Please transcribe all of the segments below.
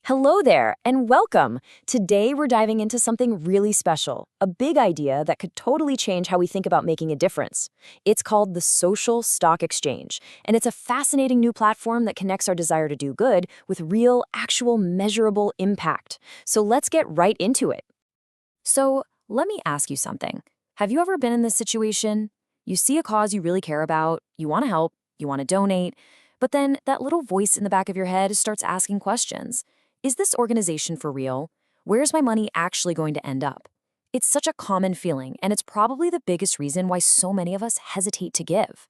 Hello there, and welcome. Today, we're diving into something really special, a big idea that could totally change how we think about making a difference. It's called the Social Stock Exchange, and it's a fascinating new platform that connects our desire to do good with real, actual, measurable impact. So let's get right into it. So, let me ask you something. Have you ever been in this situation? You see a cause you really care about, you want to help, you want to donate, but then that little voice in the back of your head starts asking questions. Is this organization for real? Where's my money actually going to end up? It's such a common feeling, and it's probably the biggest reason why so many of us hesitate to give.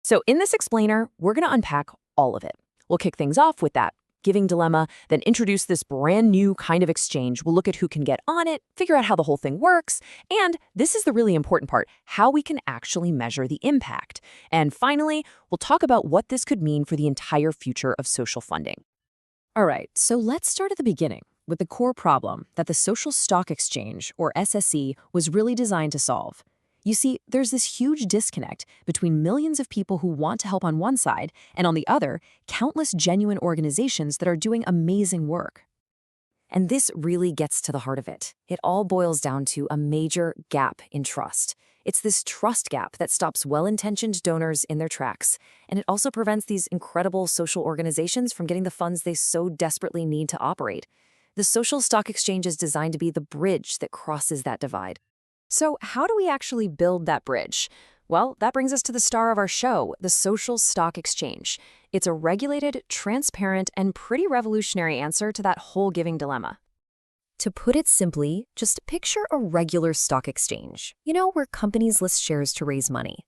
So in this explainer, we're going to unpack all of it. We'll kick things off with that giving dilemma, then introduce this brand new kind of exchange. We'll look at who can get on it, figure out how the whole thing works, and this is the really important part, how we can actually measure the impact. And finally, we'll talk about what this could mean for the entire future of social funding. All right, so let's start at the beginning with the core problem that the Social Stock Exchange, or SSE, was really designed to solve. You see, there's this huge disconnect between millions of people who want to help on one side and on the other, countless genuine organizations that are doing amazing work. And this really gets to the heart of it. It all boils down to a major gap in trust. It's this trust gap that stops well-intentioned donors in their tracks, and it also prevents these incredible social organizations from getting the funds they so desperately need to operate. The Social Stock Exchange is designed to be the bridge that crosses that divide. So how do we actually build that bridge? Well, that brings us to the star of our show, the Social Stock Exchange. It's a regulated, transparent, and pretty revolutionary answer to that whole giving dilemma. To put it simply, just picture a regular stock exchange, where companies list shares to raise money.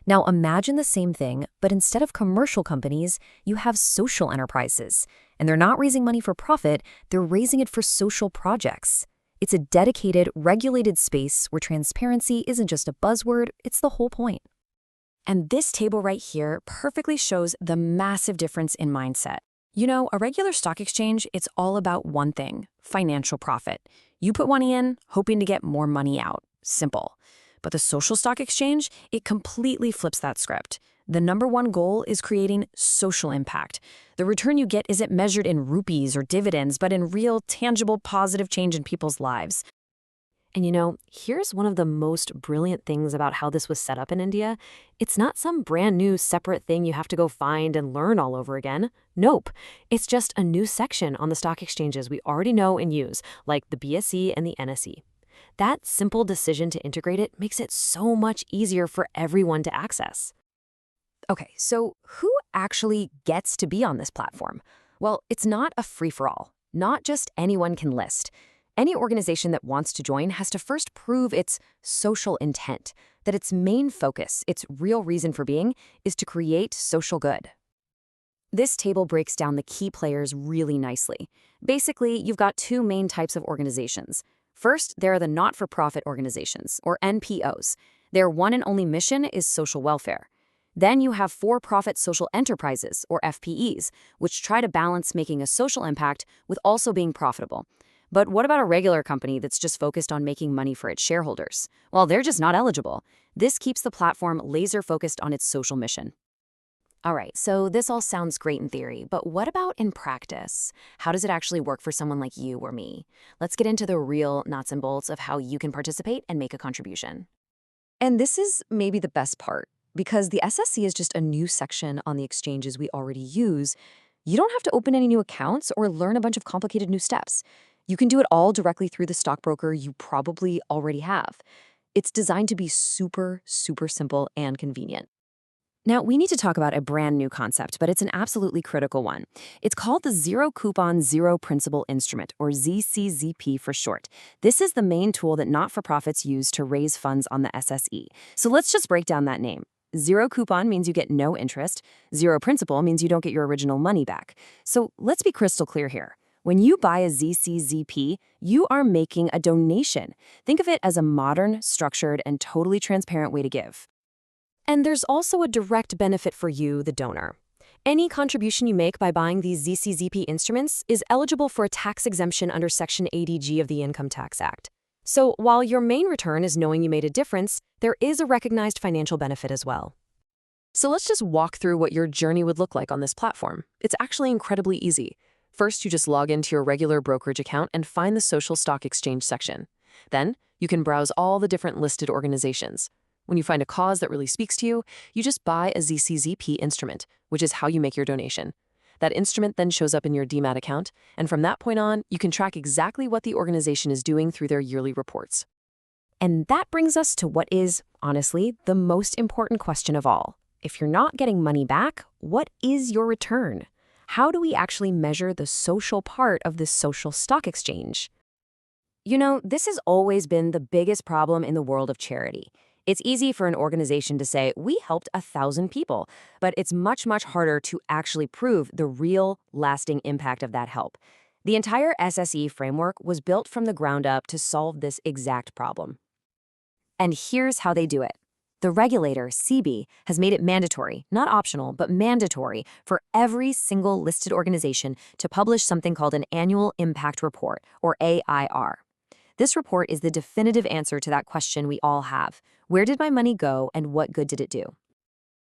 Now imagine the same thing, but instead of commercial companies, you have social enterprises. And they're not raising money for profit, they're raising it for social projects. It's a dedicated, regulated space where transparency isn't just a buzzword, it's the whole point. And this table right here perfectly shows the massive difference in mindset. A regular stock exchange, it's all about one thing, financial profit. You put money in, hoping to get more money out. Simple. But the Social Stock Exchange, it completely flips that script. The number one goal is creating social impact. The return you get isn't measured in rupees or dividends, but in real, tangible, positive change in people's lives. And here's one of the most brilliant things about how this was set up in India. It's not some brand new separate thing you have to go find and learn all over again. Nope. It's just a new section on the stock exchanges we already know and use, like the BSE and the NSE. That simple decision to integrate it makes it so much easier for everyone to access. Okay, so who actually gets to be on this platform? Well, it's not a free-for-all. Not just anyone can list. Any organization that wants to join has to first prove its social intent, that its main focus, its real reason for being, is to create social good. This table breaks down the key players really nicely. Basically, you've got two main types of organizations. First, there are the not-for-profit organizations, or NPOs. Their one and only mission is social welfare. Then you have for-profit social enterprises, or FPEs, which try to balance making a social impact with also being profitable. But what about a regular company that's just focused on making money for its shareholders? Well, they're just not eligible. This keeps the platform laser-focused on its social mission. All right, so this all sounds great in theory, but what about in practice? How does it actually work for someone like you or me? Let's get into the real nuts and bolts of how you can participate and make a contribution. And this is maybe the best part, because the SSC is just a new section on the exchanges we already use. You don't have to open any new accounts or learn a bunch of complicated new steps. You can do it all directly through the stockbroker you probably already have. It's designed to be super, super simple and convenient. Now, we need to talk about a brand new concept, but it's an absolutely critical one. It's called the Zero Coupon Zero Principal Instrument, or ZCZP for short. This is the main tool that not-for-profits use to raise funds on the SSE. So let's just break down that name. Zero coupon means you get no interest. Zero principal means you don't get your original money back. So let's be crystal clear here. When you buy a ZCZP, you are making a donation. Think of it as a modern, structured, and totally transparent way to give. And there's also a direct benefit for you, the donor. Any contribution you make by buying these ZCZP instruments is eligible for a tax exemption under Section 80G of the Income Tax Act. So while your main return is knowing you made a difference, there is a recognized financial benefit as well. So let's just walk through what your journey would look like on this platform. It's actually incredibly easy. First, you just log into your regular brokerage account and find the social stock exchange section. Then, you can browse all the different listed organizations. When you find a cause that really speaks to you, you just buy a ZCZP instrument, which is how you make your donation. That instrument then shows up in your DMAT account, and from that point on, you can track exactly what the organization is doing through their yearly reports. And that brings us to what is, honestly, the most important question of all. If you're not getting money back, what is your return? How do we actually measure the social part of this social stock exchange? You know, this has always been the biggest problem in the world of charity. It's easy for an organization to say, we helped 1,000 people, but it's much, much harder to actually prove the real, lasting impact of that help. The entire SSE framework was built from the ground up to solve this exact problem. And here's how they do it. The regulator, SEBI, has made it mandatory, not optional, but mandatory for every single listed organization to publish something called an Annual Impact Report, or AIR. This report is the definitive answer to that question we all have. Where did my money go and what good did it do?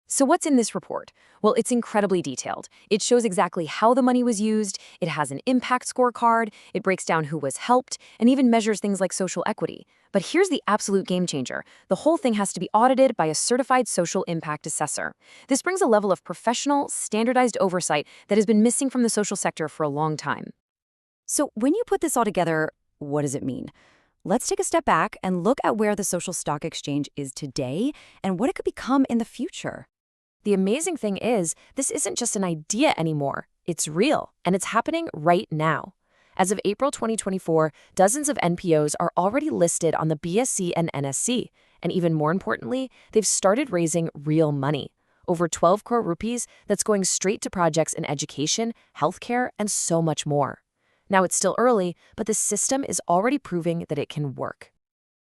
So what's in this report? Well, it's incredibly detailed. It shows exactly how the money was used, it has an impact scorecard, it breaks down who was helped, and even measures things like social equity. But here's the absolute game changer. The whole thing has to be audited by a certified social impact assessor. This brings a level of professional, standardized oversight that has been missing from the social sector for a long time. So when you put this all together, what does it mean? Let's take a step back and look at where the social stock exchange is today and what it could become in the future. The amazing thing is, this isn't just an idea anymore. It's real, and it's happening right now. As of April 2024, dozens of NPOs are already listed on the BSE and NSE, and even more importantly, they've started raising real money. Over 12 crore rupees that's going straight to projects in education, healthcare, and so much more. Now, it's still early, but the system is already proving that it can work.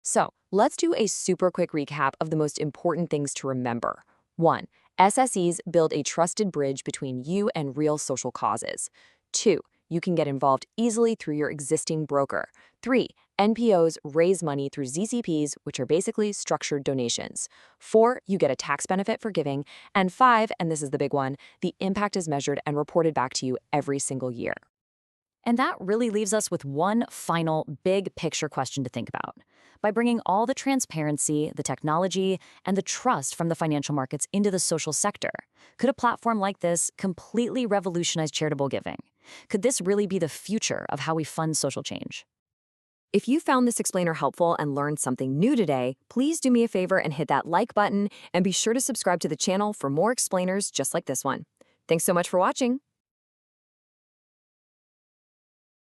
So, let's do a super quick recap of the most important things to remember. 1. SSEs build a trusted bridge between you and real social causes. 2. You can get involved easily through your existing broker. 3. NPOs raise money through ZCPs, which are basically structured donations. 4. You get a tax benefit for giving. And 5, and this is the big one, the impact is measured and reported back to you every single year. And that really leaves us with one final big picture question to think about. By bringing all the transparency, the technology, and the trust from the financial markets into the social sector, could a platform like this completely revolutionize charitable giving? Could this really be the future of how we fund social change? If you found this explainer helpful and learned something new today, please do me a favor and hit that like button, and be sure to subscribe to the channel for more explainers just like this one. Thanks so much for watching.